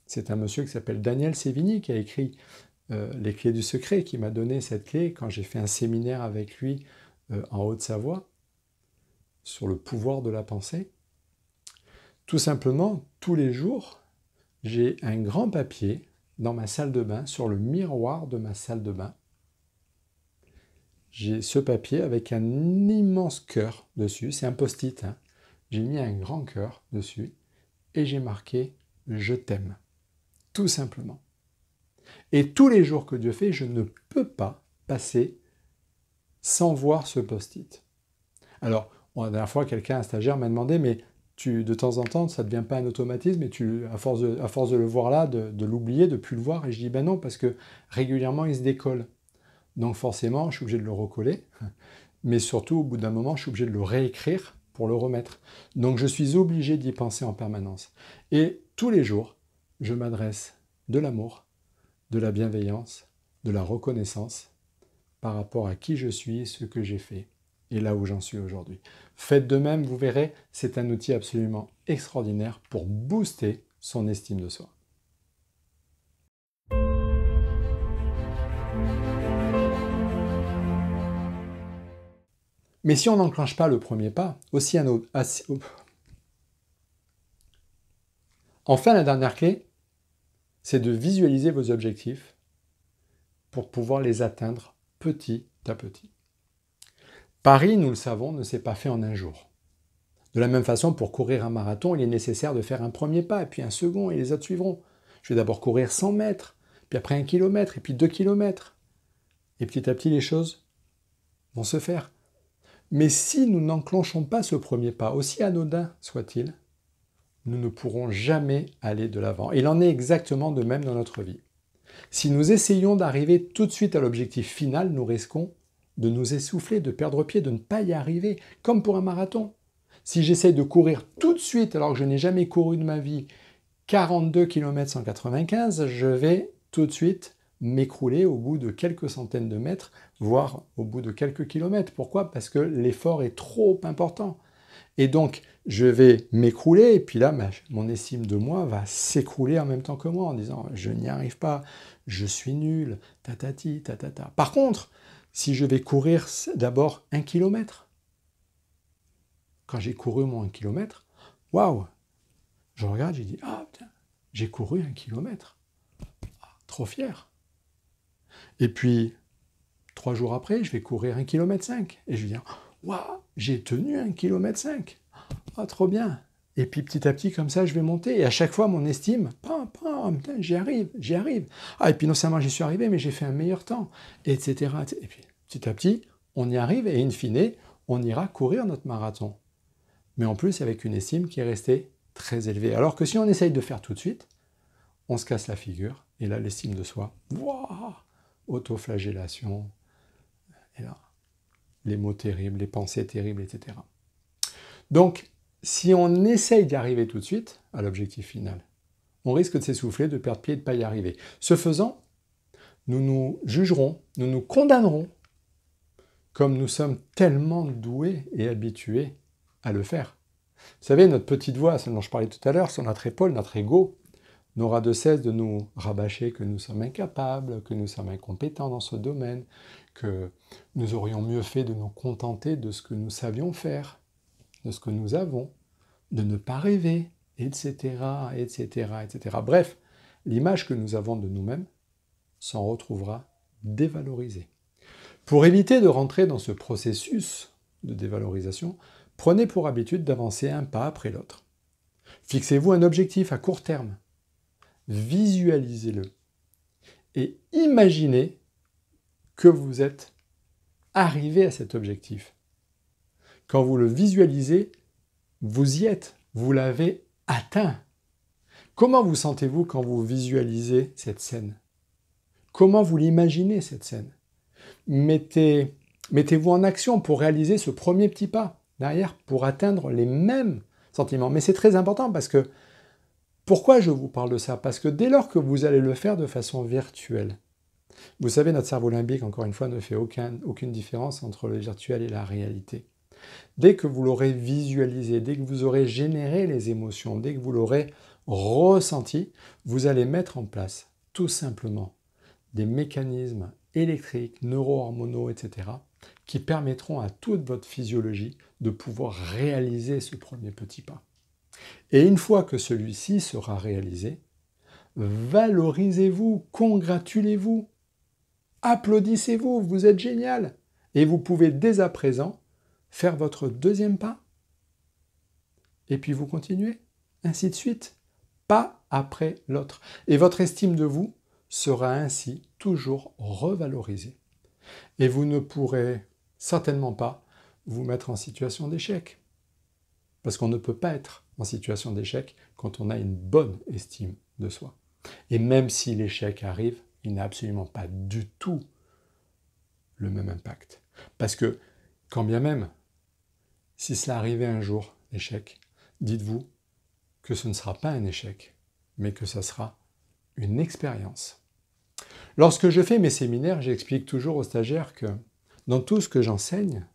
C'est un monsieur qui s'appelle Daniel Sévigny qui a écrit Les clés du secret, qui m'a donné cette clé quand j'ai fait un séminaire avec lui en Haute-Savoie sur le pouvoir de la pensée. Tout simplement, tous les jours, j'ai un grand papier dans ma salle de bain, sur le miroir de ma salle de bain. J'ai ce papier avec un immense cœur dessus, c'est un post-it. J'ai mis un grand cœur dessus et j'ai marqué « Je t'aime ». Tout simplement. Et tous les jours que Dieu fait, je ne peux pas passer sans voir ce post-it. Alors, la dernière fois, un stagiaire m'a demandé « mais de temps en temps, ça ne devient pas un automatisme et à force de le voir là, de l'oublier, de ne plus le voir ?» Et je dis « ben non, parce que régulièrement, il se décolle. Donc forcément, je suis obligé de le recoller, mais surtout, au bout d'un moment, je suis obligé de le réécrire pour le remettre. Donc je suis obligé d'y penser en permanence. Et tous les jours, je m'adresse de l'amour, de la bienveillance, de la reconnaissance par rapport à qui je suis, ce que j'ai fait et là où j'en suis aujourd'hui. Faites de même, vous verrez, c'est un outil absolument extraordinaire pour booster son estime de soi. Mais si on n'enclenche pas le premier pas, Enfin, la dernière clé, c'est de visualiser vos objectifs pour pouvoir les atteindre petit à petit. Paris, nous le savons, ne s'est pas fait en un jour. De la même façon, pour courir un marathon, il est nécessaire de faire un premier pas, et puis un second, et les autres suivront. Je vais d'abord courir 100 mètres, puis après 1 kilomètre, et puis 2 kilomètres. Et petit à petit, les choses vont se faire. Mais si nous n'enclenchons pas ce premier pas, aussi anodin soit-il, nous ne pourrons jamais aller de l'avant. Il en est exactement de même dans notre vie. Si nous essayons d'arriver tout de suite à l'objectif final, nous risquons de nous essouffler, de perdre pied, de ne pas y arriver, comme pour un marathon. Si j'essaye de courir tout de suite alors que je n'ai jamais couru de ma vie 42 km 195, je vais tout de suite m'écrouler au bout de quelques centaines de mètres, voire au bout de quelques kilomètres. Pourquoi? Parce que l'effort est trop important. Et donc, je vais m'écrouler, et puis là, mon estime de moi va s'écrouler en même temps que moi, en disant « je n'y arrive pas, je suis nul, tatati, tatata ». Par contre, si je vais courir d'abord 1 kilomètre, quand j'ai couru mon 1 kilomètre, waouh, je regarde, j'ai dit « ah, putain, j'ai couru 1 kilomètre, trop fier ». Et puis, 3 jours après, je vais courir 1,5 km. Et je vais dire « waouh, j'ai tenu 1,5 km. Ah, trop bien !» Et puis petit à petit, comme ça, je vais monter. Et à chaque fois, mon estime, pam, pam, putain, j'y arrive, j'y arrive. Ah, et puis non seulement j'y suis arrivé, mais j'ai fait un meilleur temps, etc. Et puis petit à petit, on y arrive et in fine, on ira courir notre marathon. Mais en plus, avec une estime qui est restée très élevée. Alors que si on essaye de faire tout de suite, on se casse la figure. Et là, l'estime de soi, waouh, autoflagellation. Et là, les mots terribles, les pensées terribles, etc. Donc, si on essaye d'y arriver tout de suite à l'objectif final, on risque de s'essouffler, de perdre pied et de ne pas y arriver. Ce faisant, nous nous jugerons, nous nous condamnerons, comme nous sommes tellement doués et habitués à le faire. Vous savez, notre petite voix, celle dont je parlais tout à l'heure, sur notre épaule, notre ego, n'aura de cesse de nous rabâcher que nous sommes incapables, que nous sommes incompétents dans ce domaine, que nous aurions mieux fait de nous contenter de ce que nous savions faire, de ce que nous avons, de ne pas rêver, etc., etc., etc. Bref, l'image que nous avons de nous-mêmes s'en retrouvera dévalorisée. Pour éviter de rentrer dans ce processus de dévalorisation, prenez pour habitude d'avancer un pas après l'autre. Fixez-vous un objectif à court terme. Visualisez-le. Et imaginez que vous êtes arrivé à cet objectif. Quand vous le visualisez, vous y êtes, vous l'avez atteint. Comment vous sentez-vous quand vous visualisez cette scène? Comment vous l'imaginez, cette scène? Mettez-vous en action pour réaliser ce premier petit pas derrière, pour atteindre les mêmes sentiments. Mais c'est très important parce que, pourquoi je vous parle de ça? Parce que dès lors que vous allez le faire de façon virtuelle, vous savez, notre cerveau limbique, encore une fois, ne fait aucune différence entre le virtuel et la réalité. Dès que vous l'aurez visualisé, dès que vous aurez généré les émotions, dès que vous l'aurez ressenti, vous allez mettre en place tout simplement des mécanismes électriques, neuro-hormonaux, etc., qui permettront à toute votre physiologie de pouvoir réaliser ce premier petit pas. Et une fois que celui-ci sera réalisé, valorisez-vous, congratulez-vous, applaudissez-vous, vous êtes génial. Et vous pouvez dès à présent faire votre deuxième pas. Et puis vous continuez, ainsi de suite, pas après l'autre. Et votre estime de vous sera ainsi toujours revalorisée. Et vous ne pourrez certainement pas vous mettre en situation d'échec. Parce qu'on ne peut pas être en situation d'échec quand on a une bonne estime de soi. Et même si l'échec arrive, il n'a absolument pas du tout le même impact. Parce que, quand bien même, si cela arrivait un jour, l'échec, dites-vous que ce ne sera pas un échec, mais que ce sera une expérience. Lorsque je fais mes séminaires, j'explique toujours aux stagiaires que dans tout ce que j'enseigne,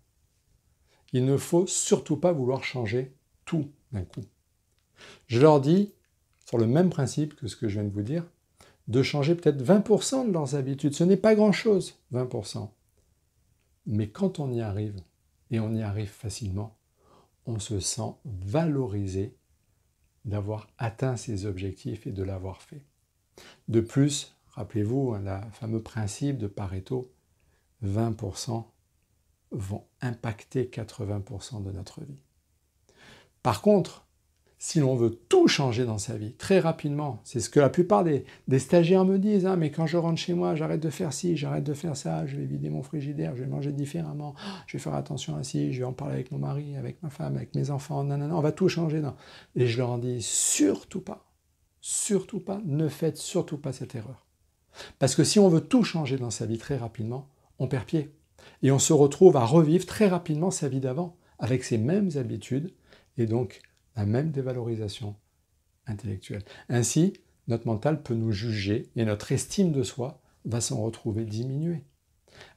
il ne faut surtout pas vouloir changer tout d'un coup. Je leur dis, sur le même principe que ce que je viens de vous dire, de changer peut-être 20% de leurs habitudes. Ce n'est pas grand-chose, 20%. Mais quand on y arrive, et on y arrive facilement, on se sent valorisé d'avoir atteint ses objectifs et de l'avoir fait. De plus, rappelez-vous, le fameux principe de Pareto, 20% vont impacter 80% de notre vie. Par contre, si l'on veut tout changer dans sa vie, très rapidement, c'est ce que la plupart des stagiaires me disent, hein, mais quand je rentre chez moi, j'arrête de faire ci, j'arrête de faire ça, je vais vider mon frigidaire, je vais manger différemment, je vais faire attention à ci, je vais en parler avec mon mari, avec ma femme, avec mes enfants, non, on va tout changer. Non. Et je leur dis, surtout pas, ne faites surtout pas cette erreur. Parce que si on veut tout changer dans sa vie très rapidement, on perd pied. Et on se retrouve à revivre très rapidement sa vie d'avant, avec ses mêmes habitudes, et donc la même dévalorisation, intellectuelle. Ainsi, notre mental peut nous juger et notre estime de soi va s'en retrouver diminuée.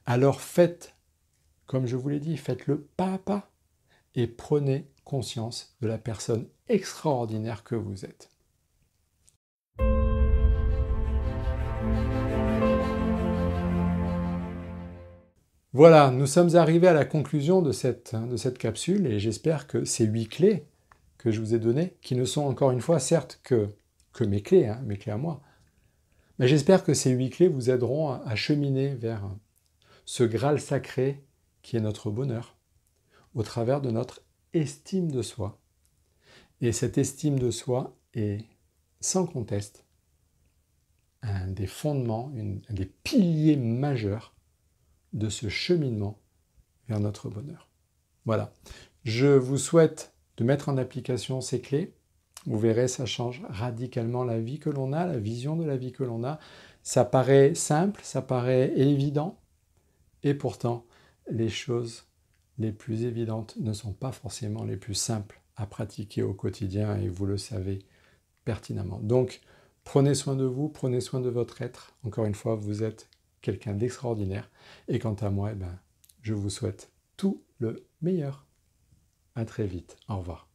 Alors faites, comme je vous l'ai dit, faites-le pas à pas et prenez conscience de la personne extraordinaire que vous êtes. Voilà, nous sommes arrivés à la conclusion de cette capsule et j'espère que ces 8 clés que je vous ai données, qui ne sont encore une fois certes que mes clés à moi, mais j'espère que ces 8 clés vous aideront à cheminer vers ce Graal sacré qui est notre bonheur, au travers de notre estime de soi. Et cette estime de soi est sans conteste un des fondements, un des piliers majeurs de ce cheminement vers notre bonheur. Voilà. Je vous souhaite de mettre en application ces clés. Vous verrez, ça change radicalement la vie que l'on a, la vision de la vie que l'on a. Ça paraît simple, ça paraît évident, et pourtant, les choses les plus évidentes ne sont pas forcément les plus simples à pratiquer au quotidien, et vous le savez pertinemment. Donc, prenez soin de vous, prenez soin de votre être. Encore une fois, vous êtes quelqu'un d'extraordinaire. Et quant à moi, je vous souhaite tout le meilleur. À très vite. Au revoir.